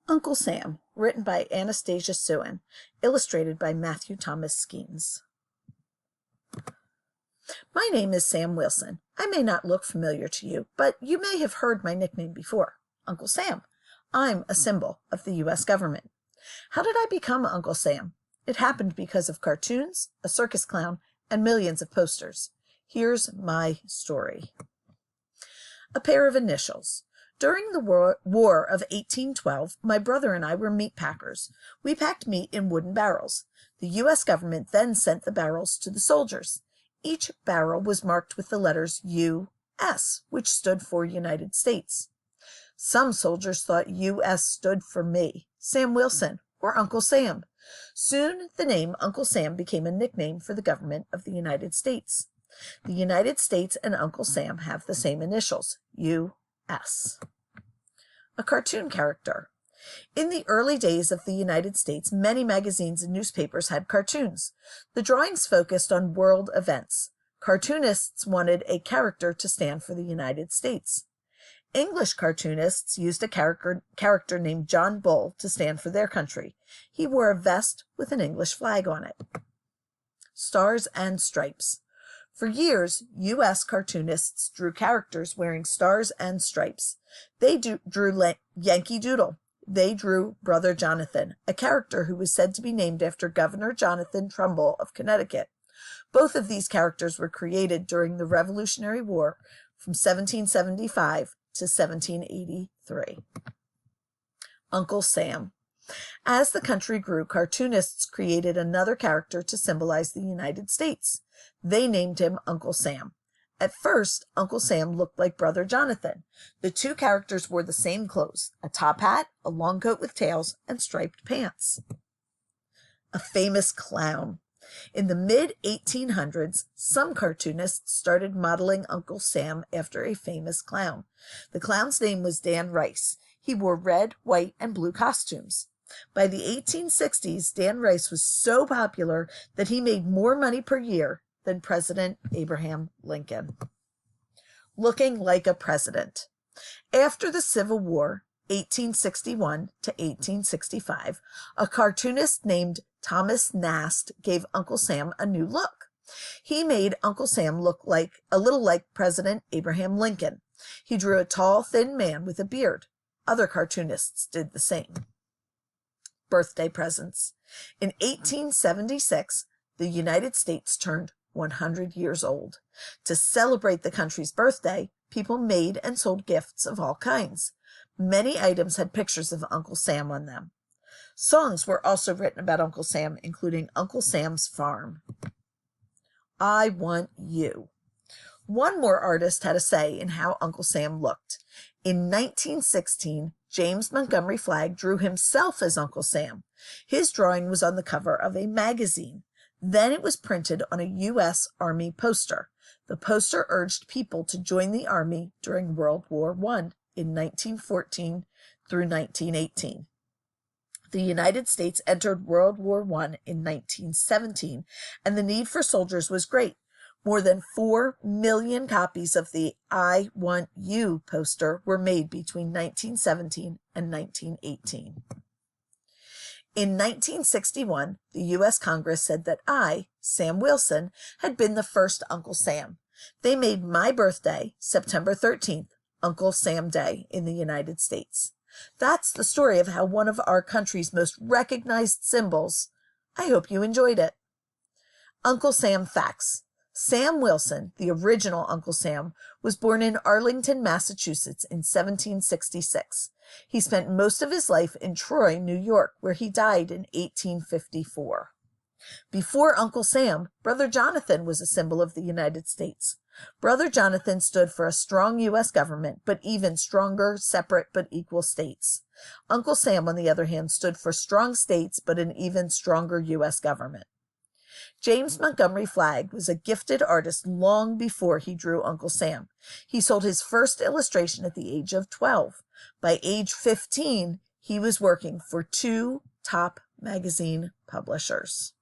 Uncle Sam, written by Anastasia Suen, illustrated by Matthew Thomas Skeens. My name is Sam Wilson. I may not look familiar to you, but you may have heard my nickname before, Uncle Sam. I'm a symbol of the U.S. government. How did I become Uncle Sam? It happened because of cartoons, a circus clown, and millions of posters. Here's my story. A pair of initials. During the War of 1812, my brother and I were meat packers. We packed meat in wooden barrels. The U.S. government then sent the barrels to the soldiers. Each barrel was marked with the letters U.S., which stood for United States. Some soldiers thought U.S. stood for me, Sam Wilson, or Uncle Sam. Soon the name Uncle Sam became a nickname for the government of the United States. The United States and Uncle Sam have the same initials, U.S. A cartoon character. In the early days of the United States, many magazines and newspapers had cartoons. The drawings focused on world events. Cartoonists wanted a character to stand for the United States. English cartoonists used a character named John Bull to stand for their country. He wore a vest with an English flag on it. Stars and Stripes. For years, U.S. cartoonists drew characters wearing stars and stripes. They drew Yankee Doodle. They drew Brother Jonathan, a character who was said to be named after Governor Jonathan Trumbull of Connecticut. Both of these characters were created during the Revolutionary War from 1775 to 1783. Uncle Sam. As the country grew, cartoonists created another character to symbolize the United States. They named him Uncle Sam. At first, Uncle Sam looked like Brother Jonathan. The two characters wore the same clothes, a top hat, a long coat with tails, and striped pants. A famous clown. In the mid-1800s, some cartoonists started modeling Uncle Sam after a famous clown. The clown's name was Dan Rice. He wore red, white, and blue costumes. By the 1860s, Dan Rice was so popular that he made more money per year than President Abraham Lincoln. Looking like a president. After the Civil War, 1861 to 1865, a cartoonist named Thomas Nast gave Uncle Sam a new look. He made Uncle Sam look a little like President Abraham Lincoln. He drew a tall, thin man with a beard. Other cartoonists did the same. Birthday presents. In 1876, the United States turned 100 years old. To celebrate the country's birthday, people made and sold gifts of all kinds. Many items had pictures of Uncle Sam on them. Songs were also written about Uncle Sam, including Uncle Sam's Farm. I Want You. One more artist had a say in how Uncle Sam looked. In 1916, James Montgomery Flagg drew himself as Uncle Sam. His drawing was on the cover of a magazine. Then it was printed on a U.S. Army poster. The poster urged people to join the Army during World War I in 1914 through 1918. The United States entered World War I in 1917, and the need for soldiers was great. More than 4 million copies of the I Want You poster were made between 1917 and 1918. In 1961, the U.S. Congress said that I, Sam Wilson, had been the first Uncle Sam. They made my birthday, September 13th, Uncle Sam Day in the United States. That's the story of how one of our country's most recognized symbols. I hope you enjoyed it. Uncle Sam facts. Sam Wilson, the original Uncle Sam, was born in Arlington, Massachusetts in 1766. He spent most of his life in Troy, New York, where he died in 1854. Before Uncle Sam, Brother Jonathan was a symbol of the United States. Brother Jonathan stood for a strong U.S. government, but even stronger, separate but equal states. Uncle Sam, on the other hand, stood for strong states, but an even stronger U.S. government. James Montgomery Flagg was a gifted artist long before he drew Uncle Sam. He sold his first illustration at the age of 12. By age 15, he was working for 2 top magazine publishers.